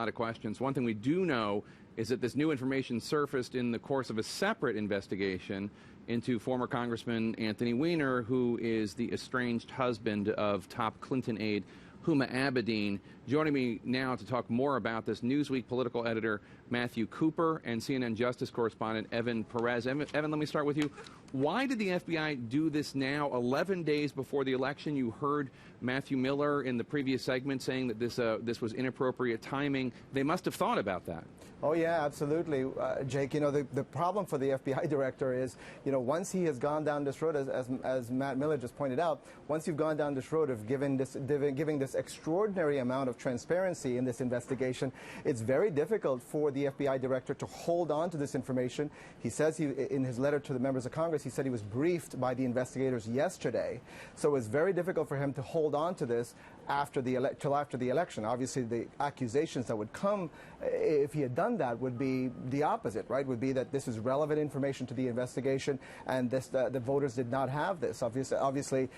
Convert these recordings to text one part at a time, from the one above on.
lot of questions. One thing we do know is that this new information surfaced in the course of a separate investigation into former Congressman Anthony Weiner, who is the estranged husband of top Clinton aide Huma Abedin. Joining me now to talk more about this, Newsweek political editor Matthew Cooper and CNN Justice correspondent Evan Perez. Evan, let me start with you. Why did the FBI do this now, 11 days before the election? You heard Matthew Miller in the previous segment saying that this was inappropriate timing. They must have thought about that. Oh, yeah, absolutely, Jake. You know, the problem for the FBI director is, you know, once he has gone down this road, as Matt Miller just pointed out, once you've gone down this road of giving this extraordinary amount of transparency in this investigation, it's very difficult for the FBI director to hold on to this information. He says in his letter to the members of Congress, he said he was briefed by the investigators yesterday. So it was very difficult for him to hold on to this till after the election. Obviously, the accusations that would come if he had done that would be the opposite, right? Would be that this is relevant information to the investigation, and the voters did not have this. Obviously,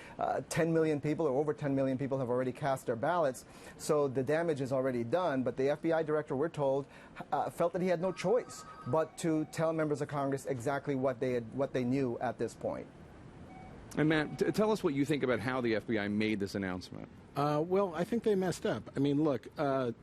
10 million people, or over 10 million people, have already cast their ballots, so the damage is already done. But the FBI director, we're told, felt that he had no choice but to tell members of Congress exactly what they knew at this point. And Matt, tell us what you think about how the FBI made this announcement. Well, I think they messed up. I mean, look,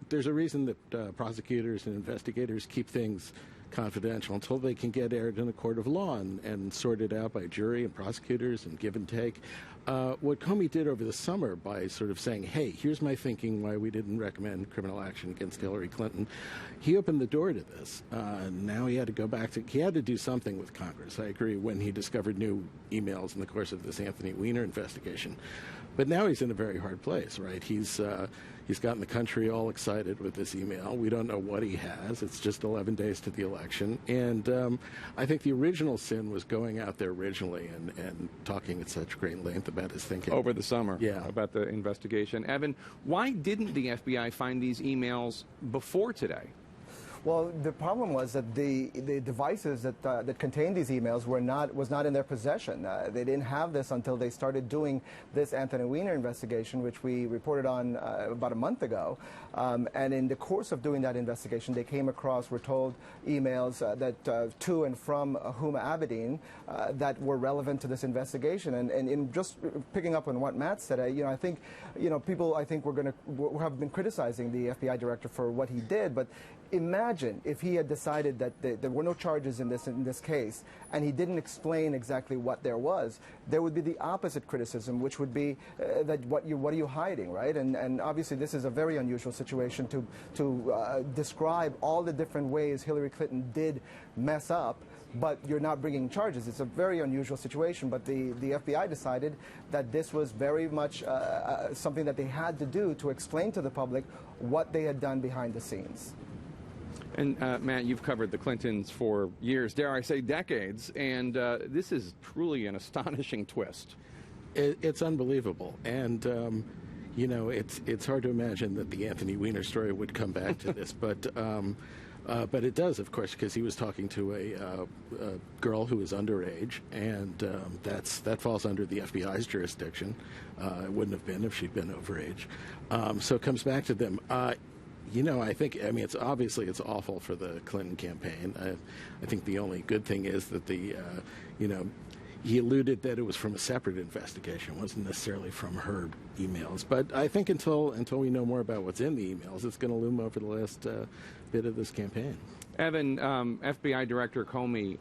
there's a reason that prosecutors and investigators keep things confidential until they can get aired in a court of law and sorted out by jury and prosecutors and give and take. What Comey did over the summer by sort of saying, hey, here's my thinking why we didn't recommend criminal action against Hillary Clinton, he opened the door to this. Now he had to go back to, he had to do something with Congress. I agree, when he discovered new emails in the course of this Anthony Weiner investigation. But now he's in a very hard place, right? He's gotten the country all excited with this email. We don't know what he has. It's just 11 days to the election. And I think the original sin was going out there originally and talking at such great length about his thinking. Over the summer, yeah, about the investigation. Evan, why didn't the FBI find these emails before today? Well, the problem was that the devices that contained these emails was not in their possession. They didn't have this until they started doing this Anthony Weiner investigation, which we reported on about a month ago. And in the course of doing that investigation, they came across, we're told, emails that to and from Huma Abedin that were relevant to this investigation. And in just picking up on what Matt said, I think, people have been criticizing the FBI director for what he did, but imagine if he had decided that there were no charges in this case, and he didn't explain exactly what there was. There would be the opposite criticism, which would be that what are you hiding, right? And obviously this is a very unusual situation to describe all the different ways Hillary Clinton did mess up, but you're not bringing charges. It's a very unusual situation, but the FBI decided that this was very much something that they had to do to explain to the public what they had done behind the scenes. And Matt, you've covered the Clintons for years, dare I say decades, and this is truly an astonishing twist. It's unbelievable, and it's hard to imagine that the Anthony Weiner story would come back to this, but it does, of course, because he was talking to a girl who was underage, and that falls under the FBI's jurisdiction. It wouldn't have been if she'd been overage. So it comes back to them. It's obviously it's awful for the Clinton campaign. I think the only good thing is that he alluded that it was from a separate investigation. It wasn't necessarily from her emails. But I think until we know more about what's in the emails, it's going to loom over the last bit of this campaign. Evan, FBI Director Comey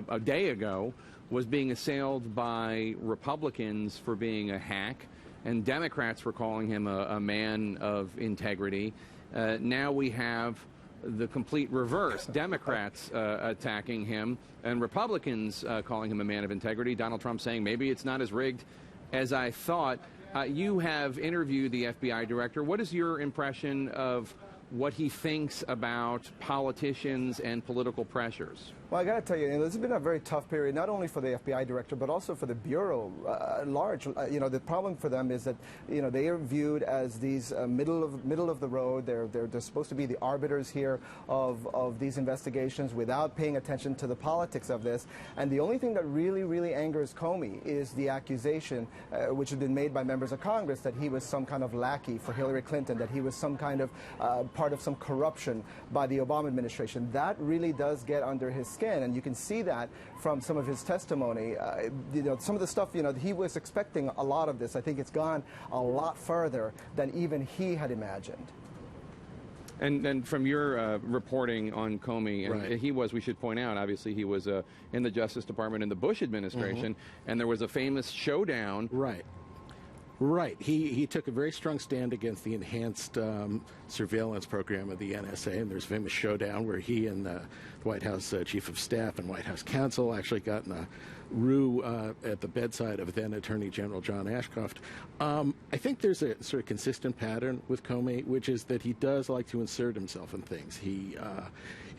a day ago was being assailed by Republicans for being a hack, and Democrats were calling him a man of integrity. Now we have the complete reverse. Democrats attacking him and Republicans calling him a man of integrity. Donald Trump saying maybe it's not as rigged as I thought. You have interviewed the FBI director. What is your impression of what he thinks about politicians and political pressures? Well, I got to tell you, this has been a very tough period, not only for the FBI director, but also for the Bureau at large. The problem for them is that, they are viewed as these middle of the road. They're supposed to be the arbiters here of these investigations without paying attention to the politics of this. And the only thing that really angers Comey is the accusation, which has been made by members of Congress, that he was some kind of lackey for Hillary Clinton, that he was some kind of part of some corruption by the Obama administration. That really does get under his skin, and you can see that from some of his testimony. Some of the stuff, he was expecting a lot of this. I think it's gone a lot further than even he had imagined. And from your reporting on Comey, and Right. we should point out, obviously he was in the Justice Department in the Bush administration, and there was a famous showdown. Right. He took a very strong stand against the enhanced surveillance program of the NSA, and there's a famous showdown where he and the White House Chief of Staff and White House counsel actually got in a row at the bedside of then Attorney General John Ashcroft. I think there's a sort of consistent pattern with Comey, which is that he does like to insert himself in things. He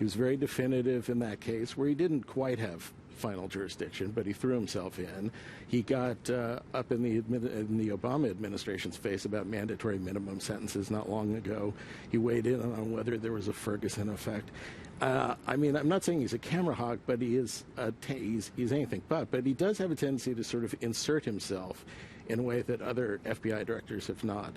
was very definitive in that case where he didn't quite have final jurisdiction, but he threw himself in. He got up in the Obama administration's face about mandatory minimum sentences not long ago. He weighed in on whether there was a Ferguson effect. I'm not saying he's a camera hog, but he's anything but he does have a tendency to sort of insert himself in a way that other FBI directors have not.